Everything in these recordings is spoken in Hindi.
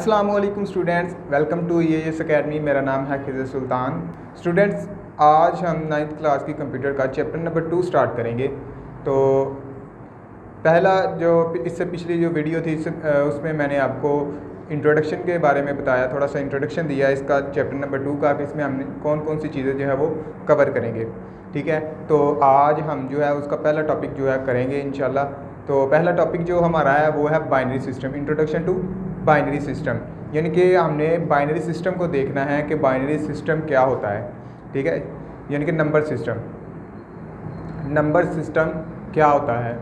अस्सलामु अलैकुम students, welcome to EAS academy. मेरा नाम है खिज़र सुल्तान। स्टूडेंट्स, आज हम 9th क्लास की कंप्यूटर का चैप्टर नंबर 2 स्टार्ट करेंगे। तो पहला जो इससे पिछली जो वीडियो थी उसमें मैंने आपको इंट्रोडक्शन के बारे में बताया, थोड़ा सा इंट्रोडक्शन दिया इसका चैप्टर नंबर 2 का, कि इसमें हमने कौन कौन सी चीज़ें जो है वो कवर करेंगे। ठीक है, तो आज हम जो है उसका पहला टॉपिक जो है करेंगे इंशाल्लाह। तो पहला टॉपिक जो हमारा है वो है binary system, introduction to binary system. यानी कि हमने बाइनरी सिस्टम को देखना है कि बाइनरी सिस्टम क्या होता है। ठीक है, यानी कि नंबर सिस्टम क्या होता है,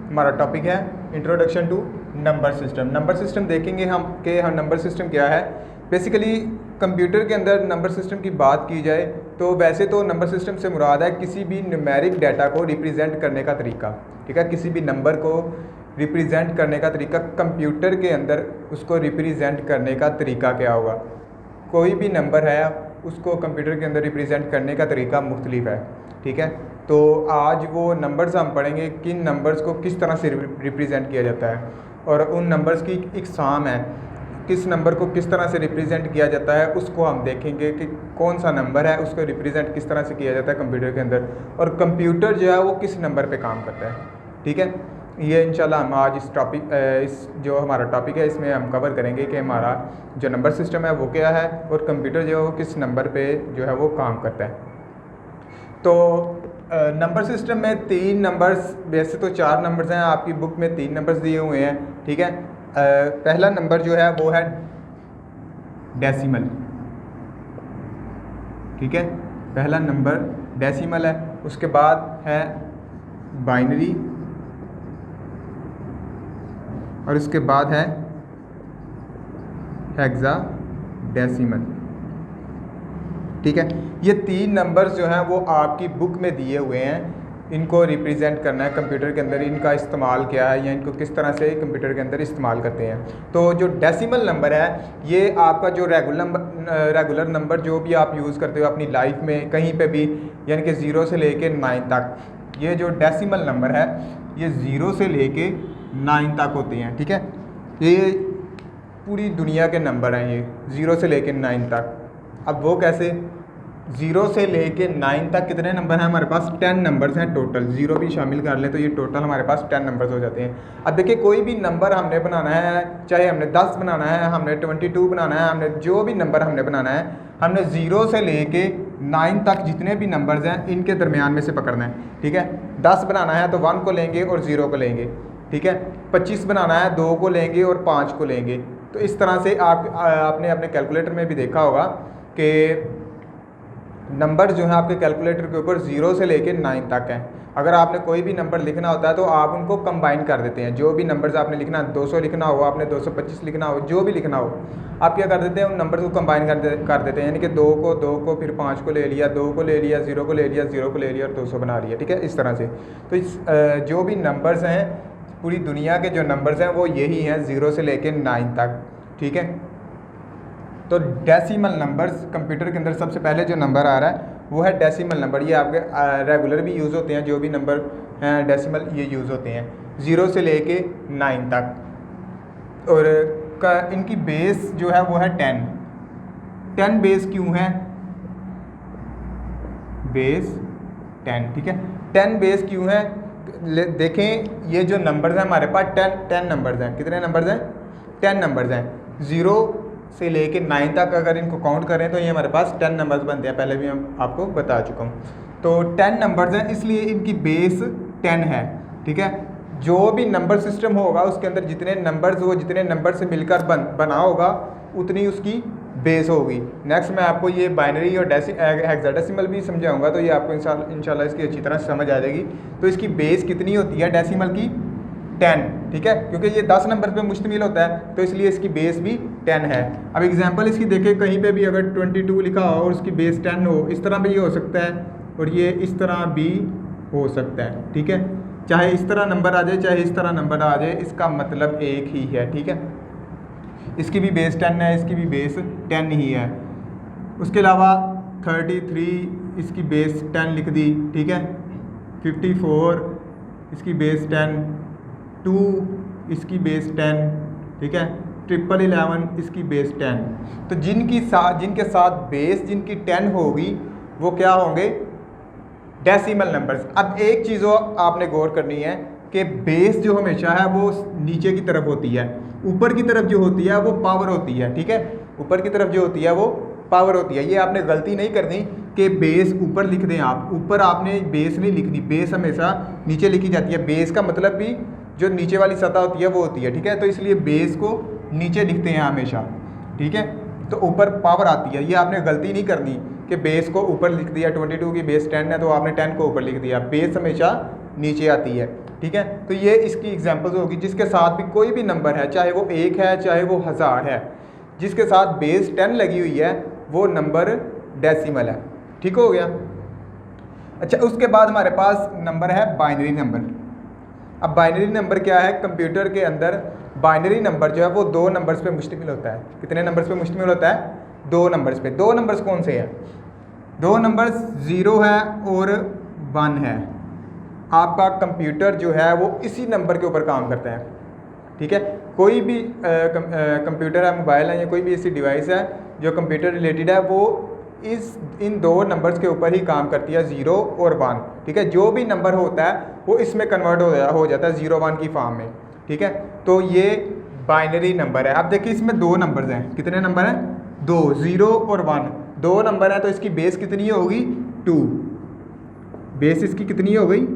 हमारा टॉपिक है introduction to number system. Number system देखेंगे हम कि हम नंबर सिस्टम क्या है। बेसिकली कंप्यूटर के अंदर नंबर सिस्टम की बात की जाए तो वैसे तो नंबर सिस्टम से मुराद है किसी भी न्यूमेरिक डाटा को रिप्रेजेंट करने का तरीका। ठीक है, किसी भी नंबर को रिप्रेजेंट करने का तरीका, कंप्यूटर के अंदर उसको रिप्रेजेंट करने का तरीका क्या होगा। कोई भी नंबर है उसको कंप्यूटर के अंदर रिप्रेजेंट करने का तरीका मुख्तलिफ है। ठीक है, तो आज वो नंबर्स हम पढ़ेंगे, किन नंबर्स को किस तरह से रिप्रेजेंट किया जाता है, और उन नंबर्स की इकसाम है, किस नंबर को किस तरह से रिप्रेजेंट किया जाता है उसको हम देखेंगे कि कौन सा नंबर है उसको रिप्रेजेंट किस तरह से किया जाता है कंप्यूटर के अंदर, और कंप्यूटर जो है वो किस नंबर पे काम करता है। ठीक है, ये इंशाल्लाह हम आज इस जो हमारा टॉपिक है इसमें हम कवर करेंगे कि हमारा जो नंबर सिस्टम है वो क्या है और कंप्यूटर जो है वो किस नंबर पे जो है वो काम करता है। तो नंबर सिस्टम में 3 नंबर्स, वैसे तो 4 नंबर्स हैं, आपकी बुक में 3 नंबर्स दिए हुए हैं। ठीक है, पहला नंबर जो है वो है डेसिमल। ठीक है, पहला नंबर डेसिमल है। उसके बाद है बाइनरी, और उसके बाद है हेक्साडेसिमल। ठीक है, ये 3 नंबर्स जो हैं वो आपकी बुक में दिए हुए हैं। इनको रिप्रेजेंट करना है कंप्यूटर के अंदर, इनका इस्तेमाल क्या है या इनको किस तरह से कंप्यूटर के अंदर इस्तेमाल करते हैं। तो जो डेसिमल नंबर है ये आपका जो रेगुलर नंबर जो भी आप यूज़ करते हो अपनी लाइफ में कहीं पे भी, यानी कि 0 से लेके 9 तक, ये जो डेसिमल नंबर है ये 0 से लेके 9 तक होते हैं। ठीक है, ये पूरी दुनिया के नंबर हैं, ये 0 से लेके 9 तक। अब वो कैसे, 0 से लेके 9 तक कितने नंबर हैं हमारे पास? 10 नंबर्स हैं टोटल। 0 भी शामिल कर लें तो ये टोटल हमारे पास 10 नंबर्स हो जाते हैं। अब देखिए, कोई भी नंबर हमने बनाना है, चाहे हमने 10 बनाना है, हमने 22 बनाना है, हमने जो भी नंबर हमने बनाना है, हमने 0 से लेके 9 तक जितने भी नंबर्स हैं इनके दरमियान में से पकड़ना है। ठीक है, 10 बनाना है तो 1 को लेंगे और 0 को लेंगे। ठीक है, 25 बनाना है 2 को लेंगे और 5 को लेंगे। तो इस तरह से आपने अपने कैलकुलेटर में भी देखा होगा कि नंबर जो है आपके कैलकुलेटर के ऊपर 0 से लेके 9 तक है। अगर आपने कोई भी नंबर लिखना होता है तो आप उनको कंबाइन कर देते हैं। जो भी नंबर्स आपने लिखना है, 200 लिखना हो, आपने 225 लिखना हो, जो भी लिखना हो, आप क्या कर देते हैं, उन नंबर्स को कंबाइन कर देते हैं। यानी कि 2 को फिर 5 को ले लिया, 2 को ले लिया, 0 को ले लिया, 0 को ले लिया और 200 बना लिया। ठीक है, इस तरह से। तो जो भी नंबर्स हैं, पूरी दुनिया के जो नंबर्स हैं वो यही हैं, 0 से लेके 9 तक। ठीक है, तो डेसिमल नंबर्स कंप्यूटर के अंदर सबसे पहले जो नंबर आ रहा है वो है डेसिमल नंबर। ये आपके रेगुलर भी यूज़ होते हैं, जो भी नंबर हैं डेसिमल ये यूज़ होते हैं 0 से लेके 9 तक। और इनकी बेस जो है वो है 10 बेस क्यों है? बेस 10। ठीक है, 10 बेस क्यों है? देखें, ये जो नंबर्स हैं हमारे पास 10 नंबर्स हैं। कितने नंबर्स हैं? 10 नंबर्स हैं। 0 से लेके 9 तक अगर इनको काउंट करें तो ये हमारे पास 10 नंबर्स बनते हैं। पहले भी हम आपको बता चुका हूँ। तो 10 नंबर्स हैं, इसलिए इनकी बेस 10 है। ठीक है, जो भी नंबर सिस्टम होगा उसके अंदर जितने नंबर्स वो जितने नंबर से मिलकर बना होगा उतनी उसकी बेस होगी। नेक्स्ट मैं आपको ये बाइनरी और हेक्साडेसिमल भी समझाऊंगा, तो ये आपको इंशाल्लाह इसकी अच्छी तरह समझ आ जाएगी। तो इसकी बेस कितनी होती है डेसिमल की? 10। ठीक है, क्योंकि ये 10 नंबर पे मुश्तमिल होता है तो इसलिए इसकी बेस भी 10 है। अब एग्जांपल इसकी देखें, कहीं पे भी अगर 22 लिखा हो और उसकी बेस 10 हो, इस तरह भी ये हो सकता है और ये इस तरह भी हो सकता है। ठीक है, चाहे इस तरह नंबर आ जाए चाहे इस तरह नंबर आ जाए, इसका मतलब एक ही है। ठीक है, इसकी भी बेस 10 है, इसकी भी बेस 10 ही है। उसके अलावा 33 इसकी बेस 10 लिख दी। ठीक है, 54 इसकी बेस 10, 2 इसकी बेस 10। ठीक है, 1111 इसकी बेस 10। तो जिनके साथ बेस जिनकी 10 होगी वो क्या होंगे, डेसिमल नंबर्स। अब एक चीज़ आपने गौर करनी है कि बेस जो हमेशा है वो नीचे की तरफ होती है, ऊपर की तरफ जो होती है वो पावर होती है, ठीक है। ऊपर की तरफ जो होती है वो पावर होती है। ये आपने गलती नहीं करनी कि बेस ऊपर लिख दें आप, ऊपर आपने बेस नहीं लिखनी, बेस हमेशा नीचे लिखी जाती है। बेस का मतलब भी जो नीचे वाली सतह होती है वो होती है, ठीक है। तो इसलिए बेस को नीचे लिखते हैं हमेशा, ठीक है। तो ऊपर पावर आती है, ये आपने गलती नहीं करनी कि बेस को ऊपर लिख दिया, 22 की बेस 10 है तो आपने 10 को ऊपर लिख दिया, बेस हमेशा नीचे आती है, ठीक है। तो ये इसकी एग्जांपल्स होगी जिसके साथ भी कोई भी नंबर है, चाहे वो 1 है चाहे वो 1000 है, जिसके साथ बेस 10 लगी हुई है वो नंबर डेसिमल है, ठीक हो गया। अच्छा, उसके बाद हमारे पास नंबर है बाइनरी नंबर। अब बाइनरी नंबर क्या है, कंप्यूटर के अंदर बाइनरी नंबर जो है वो 2 नंबर्स पे मुश्तमिल होता है। कितने नंबर्स पे मुश्तमिल होता है, 2 नंबर्स पे। 2 नंबर्स कौन से हैं, 2 नंबर्स 0 है और 1 है। आपका कंप्यूटर जो है वो इसी नंबर के ऊपर काम करता है, ठीक है। कोई भी कंप्यूटर है, मोबाइल है या कोई भी ऐसी डिवाइस है जो कंप्यूटर रिलेटेड है वो इन 2 नंबर्स के ऊपर ही काम करती है, 0 और 1, ठीक है। जो भी नंबर होता है वो इसमें कन्वर्ट हो जाता है 0 1 की फॉर्म में, ठीक है। तो ये बाइनरी नंबर है। अब देखिए इसमें 2 नंबर्स हैं, कितने नंबर हैं, 2, 0 और 1, 2 नंबर है तो इसकी बेस कितनी होगी, 2। बेस इसकी कितनी हो गई,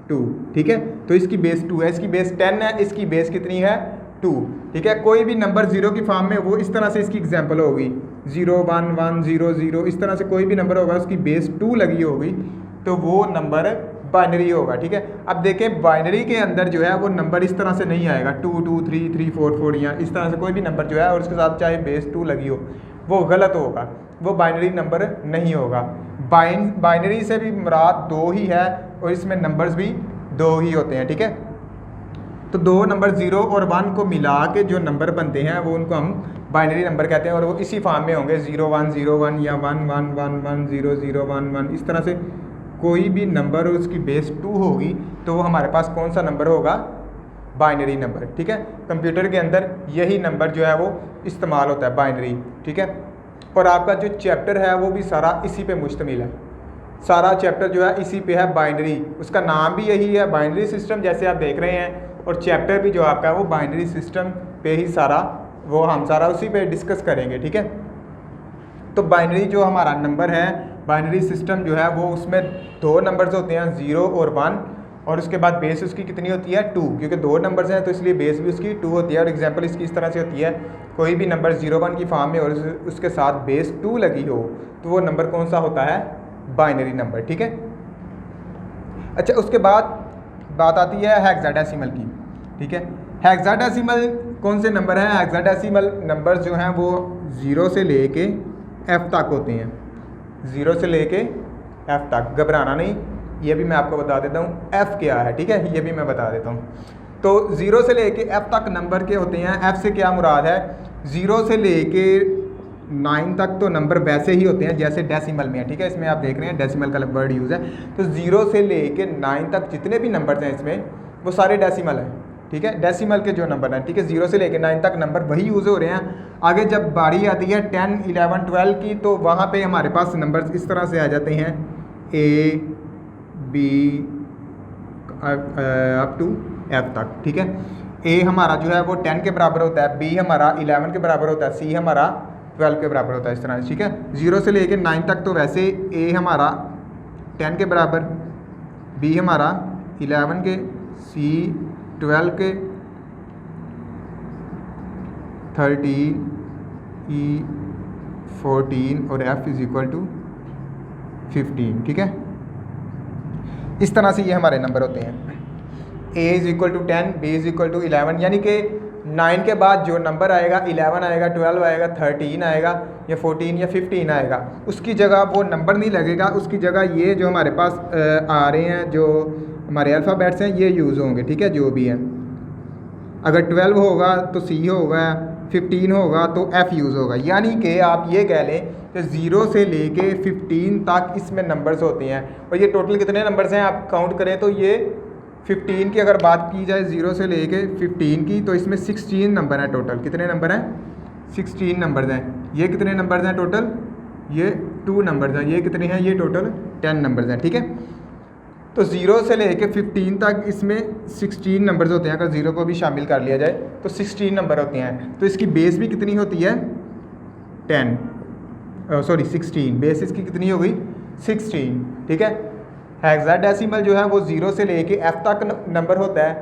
2, ठीक है। तो इसकी बेस 2 है, इसकी बेस 10 है, इसकी बेस कितनी है, 2, ठीक है। कोई भी नंबर 0 की फॉर्म में वो इस तरह से इसकी एग्जांपल होगी, 0 1 1 0 0, इस तरह से कोई भी नंबर होगा उसकी बेस 2 लगी होगी तो वो नंबर बाइनरी होगा, ठीक है। अब देखें बाइनरी के अंदर जो है वो नंबर इस तरह से नहीं आएगा 2 2 3 3 4 4 या इस तरह से कोई भी नंबर जो है और उसके साथ चाहे बेस 2 लगी हो वो गलत होगा, वो बाइनरी नंबर नहीं होगा। बाइनरी से भी मुराद 2 ही है और इसमें नंबर्स भी 2 ही होते हैं, ठीक है। तो 2 नंबर 0 और 1 को मिला के जो नंबर बनते हैं वो उनको हम बाइनरी नंबर कहते हैं और वो इसी फॉर्म में होंगे 0 1 0 1 या 1 1 1 1 0 0 1 1। इस तरह से कोई भी नंबर और उसकी बेस 2 होगी तो वो हमारे पास कौन सा नंबर होगा, बाइनरी नंबर, ठीक है। कंप्यूटर के अंदर यही नंबर जो है वो इस्तेमाल होता है, बाइनरी, ठीक है। और आपका जो चैप्टर है वो भी सारा इसी पे मुश्तमिल है, सारा चैप्टर जो है इसी पे है, बाइनरी। उसका नाम भी यही है, बाइनरी सिस्टम, जैसे आप देख रहे हैं। और चैप्टर भी जो आपका है वो बाइनरी सिस्टम पे ही सारा, वो हम सारा उसी पे डिस्कस करेंगे, ठीक है। तो बाइनरी जो हमारा नंबर है, बाइनरी सिस्टम जो है वो उसमें 2 नंबर्स होते हैं, 0 और 1, और उसके बाद बेस उसकी कितनी होती है, 2, क्योंकि 2 नंबर्स हैं तो इसलिए बेस भी उसकी 2 होती है। और एग्जांपल इसकी इस तरह से होती है, कोई भी नंबर 0 1 की फॉर्म में और उसके साथ बेस 2 लगी हो तो वो नंबर कौन सा होता है, बाइनरी नंबर, ठीक है। अच्छा, उसके बाद बात आती है हेक्साडेसिमल की, ठीक है। हेक्साडेसिमल कौन से नंबर हैं, हेक्साडेसिमल नंबर जो हैं वो 0 से लेके F तक होते हैं, 0 से लेके F तक। घबराना नहीं, ये भी मैं आपको बता देता हूँ F क्या है, ठीक है, ये भी मैं बता देता हूँ। तो 0 से लेके F तक नंबर के होते हैं। F से क्या मुराद है, 0 से लेके 9 तक तो नंबर वैसे ही होते हैं जैसे डेसिमल में है, ठीक है। इसमें आप देख रहे हैं डेसिमल का वर्ड यूज़ है। तो 0 से लेके 9 तक जितने भी नंबर हैं इसमें वो सारे डेसिमल हैं, ठीक है, डेसिमल के जो नंबर हैं, ठीक है। 0 से लेके 9 तक नंबर वही यूज़ हो रहे हैं। आगे जब बारी आती है 10 11 12 की तो वहाँ पे हमारे पास नंबर्स इस तरह से आ जाते हैं, A B up to F तक, ठीक है। A हमारा जो है वो 10 के बराबर होता है, B हमारा 11 के बराबर होता है, C हमारा 12 के बराबर होता है, इस तरह से, ठीक है। 0 से लेके 9 तक तो वैसे A हमारा 10 के बराबर, B हमारा 11 के, C 12 के, 13, E 14 और F इज़ इक्वल टू 15, ठीक है। इस तरह से ये हमारे नंबर होते हैं। A is equal to 10, B is equal to 11, यानी कि 9 के बाद जो नंबर आएगा 11 आएगा, 12 आएगा, 13 आएगा या 14 या 15 आएगा, उसकी जगह वो नंबर नहीं लगेगा, उसकी जगह ये जो हमारे पास आ रहे हैं जो हमारे अल्फ़ाबेट्स हैं ये यूज़ होंगे, ठीक है, जो भी हैं। अगर 12 होगा तो C होगा, 15 होगा तो F यूज़ होगा। यानी कि आप ये कह लें कि 0 से लेके 15 तक इसमें नंबर्स होते हैं। और ये टोटल कितने नंबर्स हैं आप काउंट करें तो ये 15 की अगर बात की जाए 0 से लेके 15 की, तो इसमें 16 नंबर हैं टोटल। कितने नंबर हैं? 16 नंबर्स हैं। ये कितने नंबर्स हैं टोटल? ये 2 नंबर्स हैं। ये कितने हैं? ये टोटल 10 नंबर्स हैं। ठीक है, तो 0 से लेके 15 तक इसमें 16 नंबर्स होते हैं। अगर 0 को भी शामिल कर लिया जाए तो 16 नंबर होते हैं। तो इसकी बेस भी कितनी होती है? 16। बेस इसकी कितनी हो गई? 16। ठीक है, हेक्साडेसिमल जो है वो 0 से लेके f तक नंबर होता है,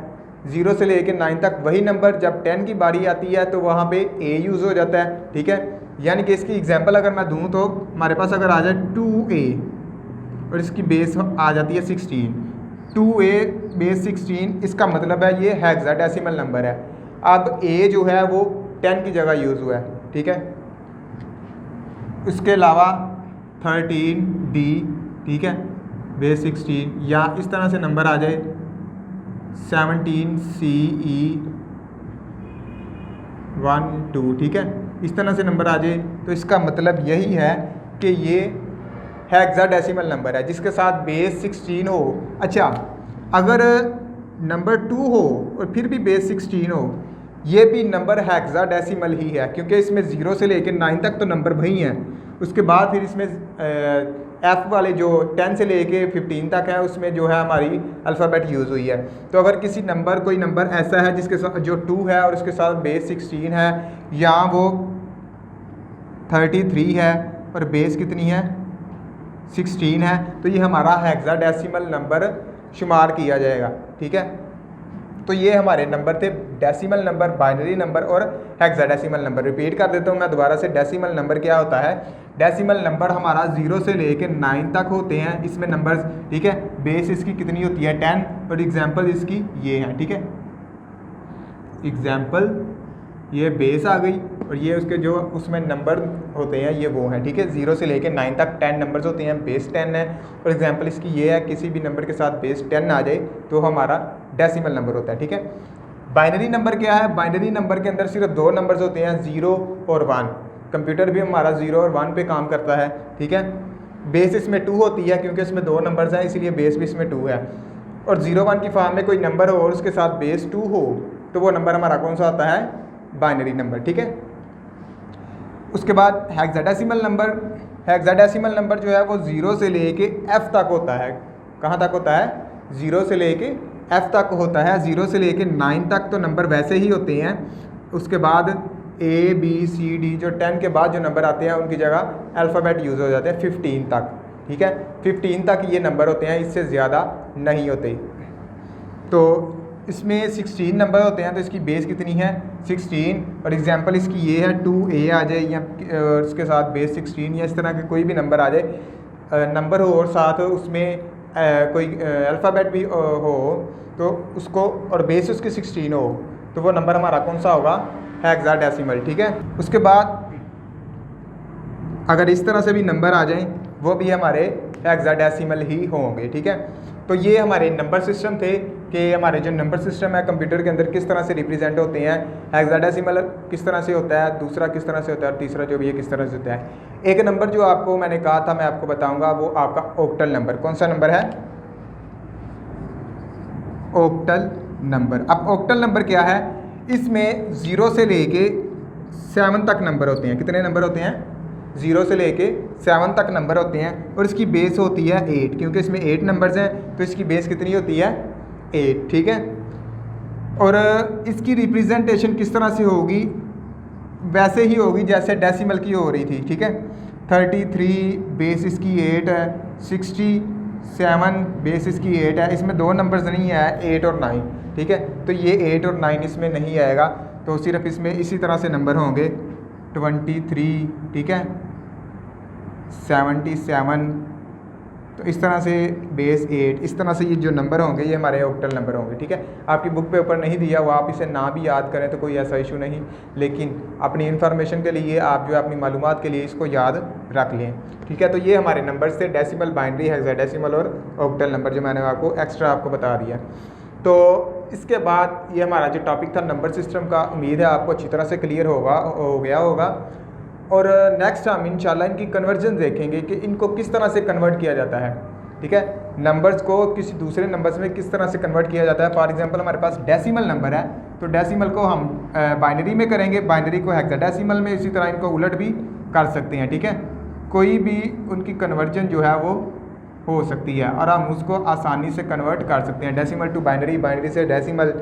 0 से लेके 9 तक वही नंबर। जब 10 की बारी आती है तो वहाँ पे a यूज़ हो जाता है। ठीक है, यानी कि इसकी एग्जांपल अगर मैं दूँ तो हमारे पास अगर आ जाए 2a और इसकी बेस आ जाती है 16, 2a बेस 16, इसका मतलब है ये हेक्साडेसिमल नंबर है। अब a जो है वो 10 की जगह यूज़ हुआ है। ठीक है, इसके अलावा 13d, ठीक है, बेस 16, या इस तरह से नंबर आ जाए 17ce 1 2। ठीक है, इस तरह से नंबर आ जाए तो इसका मतलब यही है कि ये हेक्साडेसिमल नंबर है जिसके साथ बेस 16 हो। अच्छा, अगर नंबर 2 हो और फिर भी बेस 16 हो, ये भी नंबर हेक्साडेसिमल ही है, क्योंकि इसमें 0 से लेकर 9 तक तो नंबर वही हैं। उसके बाद फिर इसमें F वाले जो 10 से लेके 15 तक है उसमें जो है हमारी अल्फ़ाबेट यूज़ हुई है। तो अगर किसी नंबर कोई नंबर ऐसा है जिसके साथ जो 2 है और उसके साथ बेस 16 है, या वो 33 है और बेस कितनी है? 16 है, तो ये हमारा हेक्साडेसिमल नंबर शुमार किया जाएगा। ठीक है, तो ये हमारे नंबर थे डेसिमल नंबर, बाइनरी नंबर और हेक्साडेसिमल नंबर। रिपीट कर देता हूँ मैं दोबारा से। डेसिमल नंबर क्या होता है? डेसिमल नंबर हमारा 0 से लेके 9 तक होते हैं इसमें नंबर्स। ठीक है, बेस इसकी कितनी होती है? 10, और एग्जांपल इसकी ये है। ठीक है, एग्जांपल ये बेस आ गई और ये उसके जो उसमें नंबर होते हैं ये वो हैं। ठीक है, 0 से लेके 9 तक 10 नंबर्स होते हैं, बेस 10 है। और एग्जांपल इसकी ये है, किसी भी नंबर के साथ बेस 10 आ जाए तो हमारा डेसिमल नंबर होता है। ठीक है, बाइनरी नंबर क्या है? बाइनरी नंबर के अंदर सिर्फ 2 नंबर्स होते हैं, 0 और 1। कंप्यूटर भी हमारा 0 और 1 पे काम करता है। ठीक है, बेस इसमें 2 होती है क्योंकि इसमें 2 नंबर्स हैं, इसीलिए बेस भी इसमें 2 है। और 0 1 की फॉर्म में कोई नंबर हो और उसके साथ बेस 2 हो तो वो नंबर हमारा कौन सा होता है? Binary number. ठीक है, उसके बाद हेक्साडेसिमल नंबर। हेक्साडेसिमल नंबर जो है वो 0 से लेके F तक होता है। कहाँ तक होता है? 0 से लेके F तक होता है। 0 से लेके 9 तक तो नंबर वैसे ही होते हैं। उसके बाद A B C D जो 10 के बाद जो नंबर आते हैं उनकी जगह अल्फ़ाबेट यूज़ हो जाते हैं 15 तक। ठीक है, 15 तक ये नंबर होते हैं, इससे ज़्यादा नहीं होते। तो इसमें 16 नंबर होते हैं, तो इसकी बेस कितनी है? 16। और एग्जांपल इसकी ये है 2a आ जाए या उसके साथ बेस 16, या इस तरह के कोई भी नंबर आ जाए, नंबर हो और साथ उसमें कोई अल्फ़ाबेट भी हो तो उसको, और बेस उसकी 16 हो, तो वो नंबर हमारा कौन सा होगा? हेक्साडेसिमल। ठीक है, उसके बाद अगर इस तरह से भी नंबर आ जाएं वो भी हमारे हेक्साडेसिमल ही होंगे। ठीक है, तो ये हमारे नंबर सिस्टम थे कि हमारे जो नंबर सिस्टम है कंप्यूटर के अंदर किस तरह से रिप्रेजेंट होते हैं। हेक्साडेसिमल किस तरह से होता है, दूसरा किस तरह से होता है, और तीसरा जो भी है किस तरह से होता है। एक नंबर जो आपको मैंने कहा था मैं आपको बताऊंगा, वो आपका ऑक्टल नंबर। कौन सा नंबर है? Octal number. अब ऑक्टल नंबर क्या है? इसमें 0 से लेके 7 तक नंबर होते हैं। कितने नंबर होते हैं? 0 से लेके 7 तक नंबर होते हैं, और इसकी बेस होती है 8, क्योंकि इसमें 8 नंबर्स हैं तो इसकी बेस कितनी होती है? 8। ठीक है, और इसकी रिप्रेजेंटेशन किस तरह से होगी? वैसे ही होगी जैसे डेसिमल की हो रही थी। ठीक है, 33 बेस इसकी 8 है, 67 बेस इसकी 8 है। इसमें 2 नंबर्स नहीं है, 8 और 9। ठीक है, तो ये 8 और 9 इसमें नहीं आएगा, तो सिर्फ इसमें इसी तरह से नंबर होंगे 23, ठीक है, 77, तो इस तरह से बेस 8, इस तरह से ये जो नंबर होंगे ये हमारे ऑक्टल नंबर होंगे। ठीक है, आपकी बुक पे ऊपर नहीं दिया हुआ, आप इसे ना भी याद करें तो कोई ऐसा इशू नहीं, लेकिन अपनी इन्फॉर्मेशन के लिए आप जो अपनी मालूमात के लिए इसको याद रख लें। ठीक है, तो ये हमारे नंबर्स थे डेसिमल, बाइनरी, हेक्साडेसिमल और ऑक्टल नंबर, जो मैंने आपको एक्स्ट्रा आपको बता दिया। तो इसके बाद ये हमारा जो टॉपिक था नंबर सिस्टम का, उम्मीद है आपको अच्छी तरह से क्लियर हो गया होगा। और नेक्स्ट हम इंशाल्लाह इनकी कन्वर्जन देखेंगे कि इनको किस तरह से कन्वर्ट किया जाता है। ठीक है, नंबर्स को किसी दूसरे नंबर्स में किस तरह से कन्वर्ट किया जाता है। फॉर एग्जांपल हमारे पास डेसिमल नंबर है, तो डेसिमल को हम बाइनरी में करेंगे, बाइनरी को हेक्साडेसिमल में, इसी तरह इनको उलट भी कर सकते हैं। ठीक है, कोई भी उनकी कन्वर्जन जो है वो हो सकती है और हम उसको आसानी से कन्वर्ट कर सकते हैं। डेसिमल टू बाइनरी, बाइनरी से डेसिमल,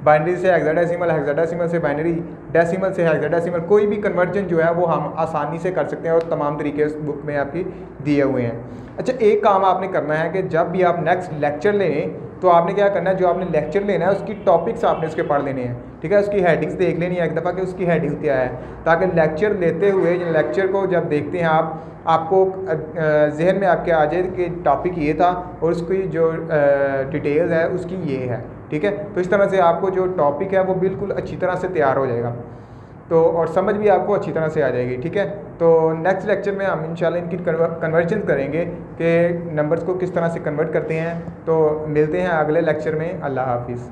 बाइनरी से हेक्साडेसिमल, हेक्साडेसिमल से बाइनरी, डेसिमल से हेक्साडेसिमल, कोई भी कन्वर्जन जो है वो हम आसानी से कर सकते हैं और तमाम तरीके उस बुक में आपकी दिए हुए हैं। अच्छा, एक काम आपने करना है कि जब भी आप नेक्स्ट लेक्चर लें तो आपने क्या करना है, जो आपने लेक्चर लेना है उसकी टॉपिक्स आपने उसके पढ़ लेने हैं। ठीक है, उसकी हेडिंग्स देख लेनी है एक दफ़ा कि उसकी हेडिंग्स क्या है, ताकि लेक्चर लेते हुए लेक्चर को जब देखते हैं आपको जहन में आपके आ जाए कि टॉपिक ये था और उसकी जो डिटेल्स है उसकी ये है। ठीक है, तो इस तरह से आपको जो टॉपिक है वो बिल्कुल अच्छी तरह से तैयार हो जाएगा, तो और समझ भी आपको अच्छी तरह से आ जाएगी। ठीक है, तो नेक्स्ट लेक्चर में हम इंशाल्लाह इनकी कन्वर्जन करेंगे कि नंबर्स को किस तरह से कन्वर्ट करते हैं। तो मिलते हैं अगले लेक्चर में। अल्लाह हाफिज़।